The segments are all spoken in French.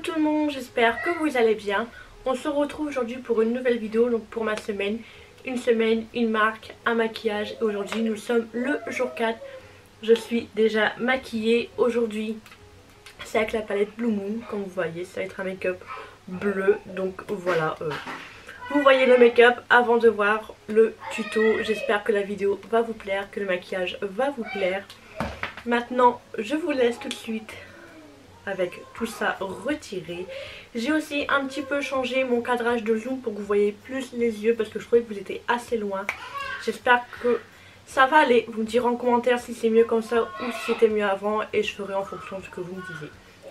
tout le monde, j'espère que vous allez bien. On se retrouve aujourd'hui pour une nouvelle vidéo, donc pour ma semaine. Une semaine, une marque, un maquillage. Et aujourd'hui nous sommes le jour 4. Je suis déjà maquillée. Aujourd'hui c'est avec la palette Blue Moon, comme vous voyez, ça va être un make-up bleu. Donc voilà, vous voyez le make-up avant de voir le tuto. J'espère que la vidéo va vous plaire, que le maquillage va vous plaire. Maintenant je vous laisse tout de suite avec tout ça retiré. J'ai aussi un petit peu changé mon cadrage de zoom pour que vous voyez plus les yeux, parce que je trouvais que vous étiez assez loin. J'espère que ça va aller. Vous me direz en commentaire si c'est mieux comme ça ou si c'était mieux avant, et je ferai en fonction de ce que vous me disiez.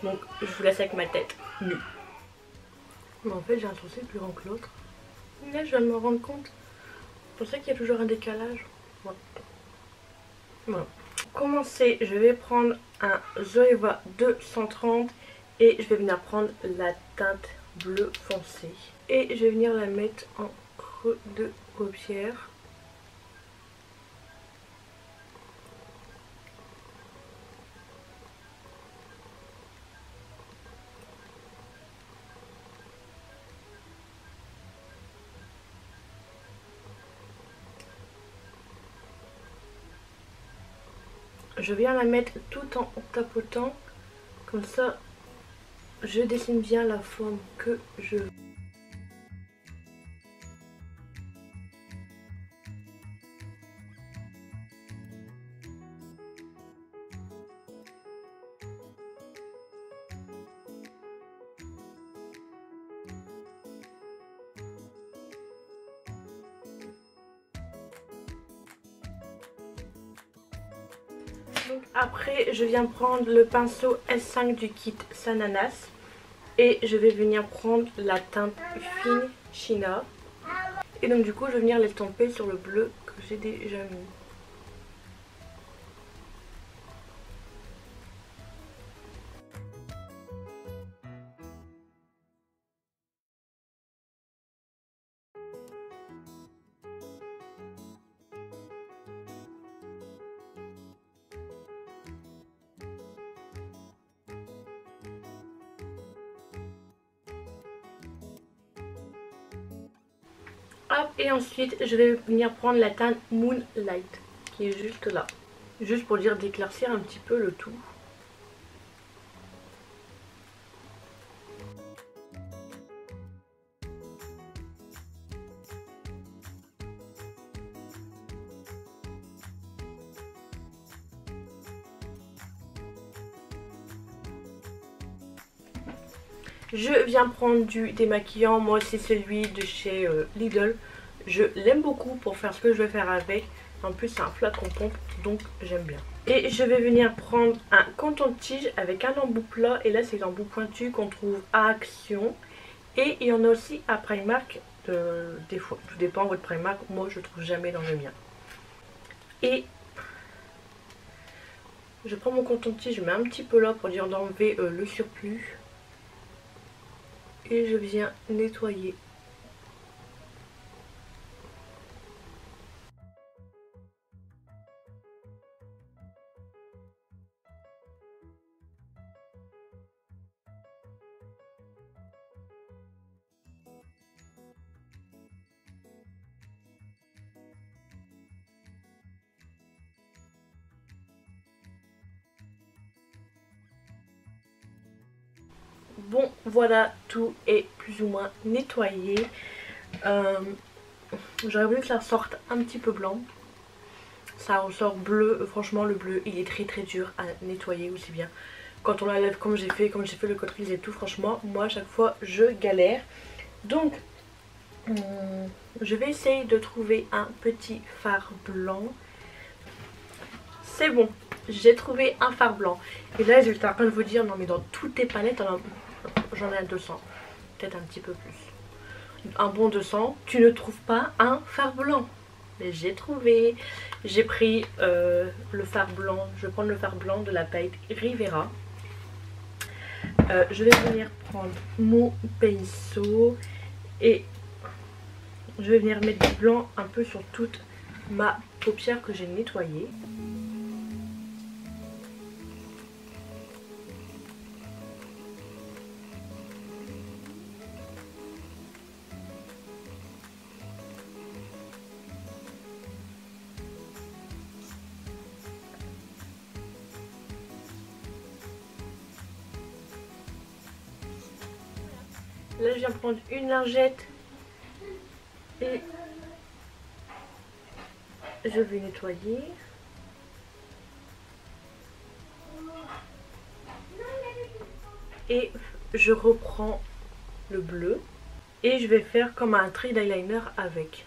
Donc je vous laisse avec ma tête nue. Mais en fait j'ai un sourcil plus grand que l'autre. Là je viens de me rendre compte. C'est pour ça qu'il y a toujours un décalage. Voilà. Pour commencer, je vais prendre un Zoeva 230 et je vais venir prendre la teinte bleu foncé. Et je vais venir la mettre en creux de paupière. Je viens la mettre tout en tapotant, comme ça je dessine bien la forme que je veux. Donc après je viens prendre le pinceau S5 du kit Sananas et je vais venir prendre la teinte fine China. Et donc du coup je vais venir l'estomper sur le bleu que j'ai déjà mis. Hop, et ensuite je vais venir prendre la teinte Moonlight qui est juste là. Juste pour dire d'éclaircir un petit peu le tout. Je viens prendre du démaquillant, moi c'est celui de chez Lidl. Je l'aime beaucoup pour faire ce que je vais faire avec. En plus c'est un flacon pompe, donc j'aime bien. Et je vais venir prendre un coton-tige avec un embout plat. Et là c'est l'embout pointu qu'on trouve à Action. Et il y en a aussi à Primark, des fois, tout dépend de votre Primark. Moi je trouve jamais dans le mien. Et je prends mon coton-tige, je mets un petit peu là pour dire d'enlever le surplus. Et je viens nettoyer. Bon voilà, tout est plus ou moins nettoyé. J'aurais voulu que ça sorte un petit peu blanc. Ça ressort bleu. Franchement le bleu il est très dur à nettoyer aussi bien. Quand on la lève comme j'ai fait le coterise et tout, franchement moi à chaque fois je galère. Donc je vais essayer de trouver un petit fard blanc. C'est bon, j'ai trouvé un fard blanc. Et là j'étais en train de vous dire, non mais dans toutes tes palettes j'en ai un 200, peut-être un petit peu plus. Un bon 200, tu ne trouves pas un fard blanc. Mais j'ai trouvé. J'ai pris le fard blanc. Je vais prendre le fard blanc de la palette Rivera. Je vais venir prendre mon pinceau et je vais venir mettre du blanc un peu sur toute ma paupière que j'ai nettoyée. Là je viens prendre une lingette et je vais nettoyer. Et je reprends le bleu et je vais faire comme un trait d'eyeliner avec.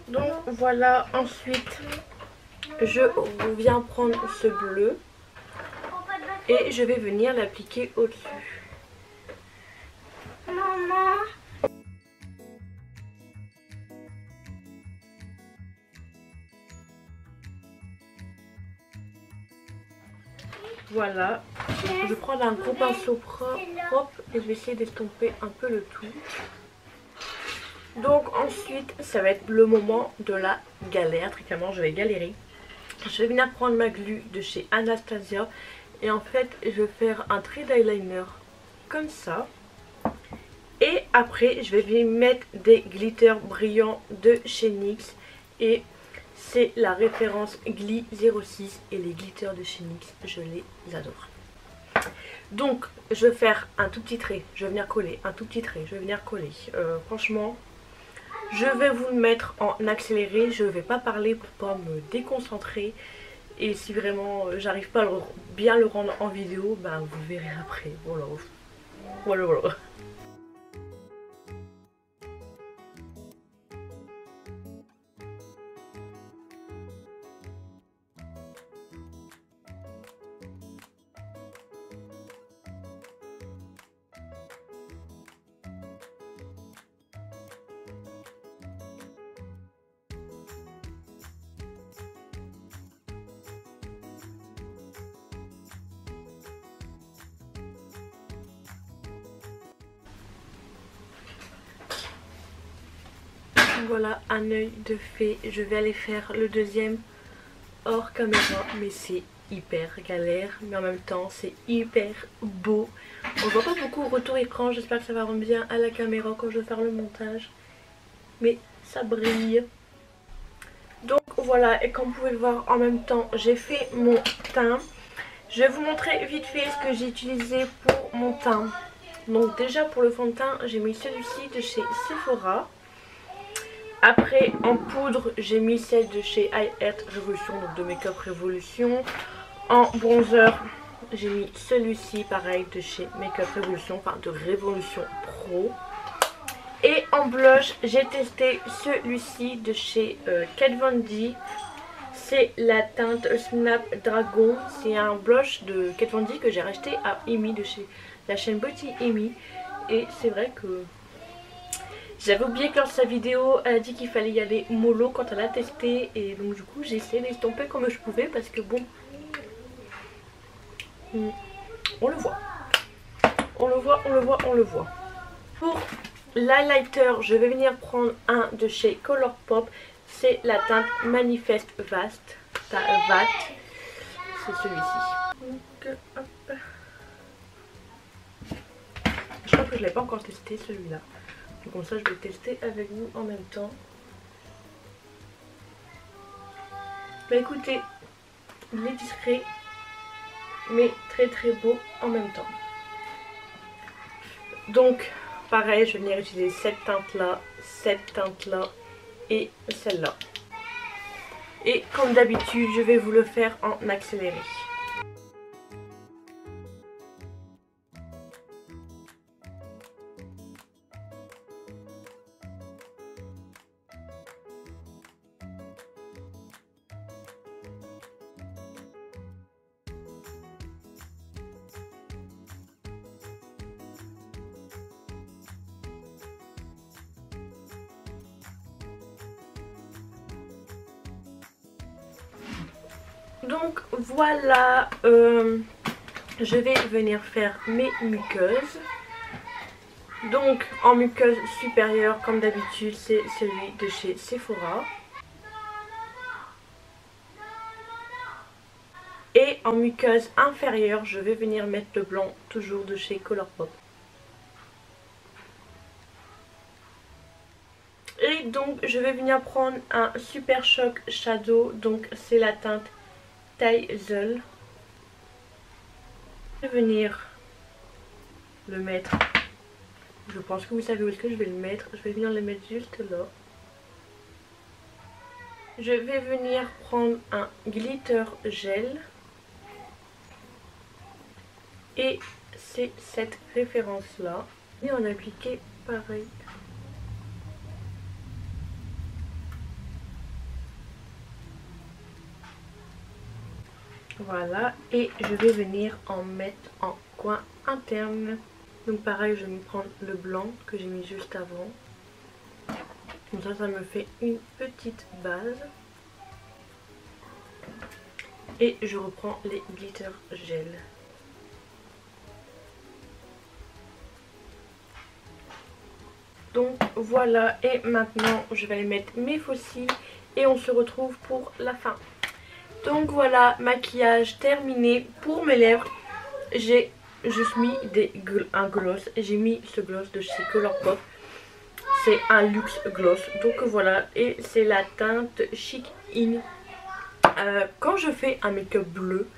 Donc voilà, ensuite je viens prendre ce bleu et je vais venir l'appliquer au-dessus. Maman. Voilà, je prends un gros pinceau propre et je vais essayer d'estomper un peu le tout. Donc ensuite ça va être le moment de la galère, très clairement je vais galérer. Je vais venir prendre ma glu de chez Anastasia et en fait je vais faire un trait d'eyeliner comme ça. Et après je vais mettre des glitters brillants de chez NYX et c'est la référence Gli 06 et les glitters de chez NYX je les adore. Donc je vais faire un tout petit trait, je vais venir coller, un tout petit trait, je vais venir coller. Franchement je vais vous le mettre en accéléré, je ne vais pas parler pour pas me déconcentrer. Et si vraiment j'arrive pas à bien le rendre en vidéo, ben vous verrez après. Voilà. Voilà. Voilà un œil de fée, je vais aller faire le deuxième hors caméra, mais c'est hyper galère, mais en même temps c'est hyper beau. On voit pas beaucoup au retour écran, j'espère que ça va rendre bien à la caméra quand je vais faire le montage, mais ça brille. Donc voilà, et comme vous pouvez le voir en même temps j'ai fait mon teint. Je vais vous montrer vite fait ce que j'ai utilisé pour mon teint. Donc déjà pour le fond de teint j'ai mis celui-ci de chez Sephora. Après en poudre j'ai mis celle de chez I Heart Revolution, donc de Make Up Revolution. En bronzer j'ai mis celui-ci pareil de chez Make Up Revolution, enfin de Révolution Pro. Et en blush j'ai testé celui-ci de chez Kat Von D. C'est la teinte Snapdragon, c'est un blush de Kat Von D que j'ai racheté à Amy de chez la chaîne Beauty Amy. Et c'est vrai que j'avais oublié que lors de sa vidéo elle a dit qu'il fallait y aller mollo quand elle a testé. Et donc du coup j'ai essayé d'estomper comme je pouvais parce que bon, on le voit. On le voit. Pour l'highlighter je vais venir prendre un de chez Colourpop. C'est la teinte Manifest Vaste. C'est celui-ci. Donc hop. Je crois que je ne l'ai pas encore testé celui-là. Donc comme ça je vais le tester avec vous en même temps. Bah écoutez, il est discret mais très beau en même temps. Donc pareil je vais venir utiliser cette teinte là et celle-là. Et comme d'habitude je vais vous le faire en accéléré. Donc voilà, je vais venir faire mes muqueuses. Donc en muqueuse supérieure comme d'habitude c'est celui de chez Sephora. en muqueuse inférieure, je vais venir mettre le blanc toujours de chez Colourpop. Et donc je vais venir prendre un Super Shock Shadow, donc c'est la teinte Teisel. Je vais venir le mettre, je pense que vous savez où est-ce que je vais le mettre, je vais venir le mettre juste là. Je vais venir prendre un glitter gel et c'est cette référence là et on a appliqué pareil. Voilà, et je vais venir en mettre en coin interne. Donc pareil, je vais me prendre le blanc que j'ai mis juste avant. Comme ça me fait une petite base. Et je reprends les glitter gel. Donc voilà, et maintenant je vais aller mettre mes faux cils et on se retrouve pour la fin. Donc voilà, maquillage terminé. Pour mes lèvres, j'ai juste mis un gloss. J'ai mis ce gloss de chez Colourpop. C'est un luxe gloss. Donc voilà, et c'est la teinte Chic In. Quand je fais un make-up bleu,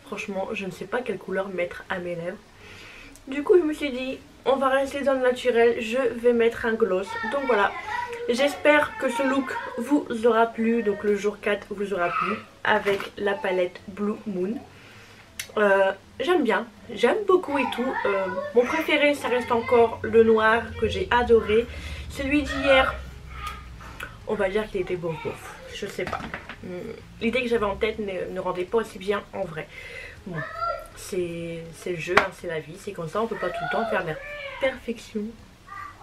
franchement, je ne sais pas quelle couleur mettre à mes lèvres. Du coup, je me suis dit, on va rester dans le naturel. Je vais mettre un gloss. Donc voilà. J'espère que ce look vous aura plu, donc le jour 4 vous aura plu avec la palette Blue Moon. J'aime bien, j'aime beaucoup et tout. Mon préféré ça reste encore le noir que j'ai adoré. Celui d'hier, on va dire qu'il était bof, je sais pas. L'idée que j'avais en tête ne rendait pas aussi bien en vrai. Bon, c'est le jeu, hein, c'est la vie, c'est comme ça, on peut pas tout le temps faire la perfection.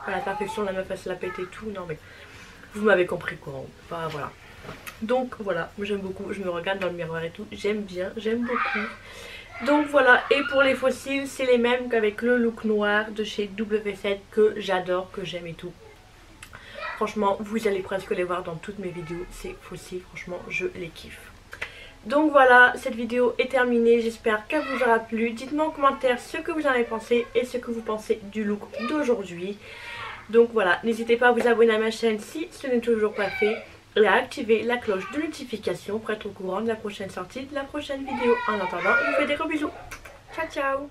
La perfection, la meuf elle se la pète et tout, non mais vous m'avez compris quoi, enfin, voilà. Donc voilà, j'aime beaucoup, je me regarde dans le miroir et tout, j'aime bien, j'aime beaucoup. Donc voilà, et pour les faux cils, c'est les mêmes qu'avec le look noir de chez W7 que j'adore, que j'aime et tout. Franchement, vous allez presque les voir dans toutes mes vidéos, ces faux cils, franchement, je les kiffe. Donc voilà, cette vidéo est terminée, j'espère qu'elle vous aura plu. Dites-moi en commentaire ce que vous en avez pensé et ce que vous pensez du look d'aujourd'hui. Donc voilà, n'hésitez pas à vous abonner à ma chaîne si ce n'est toujours pas fait et à activer la cloche de notification pour être au courant de la prochaine sortie de la prochaine vidéo. En attendant, je vous fais des gros bisous. Ciao ciao.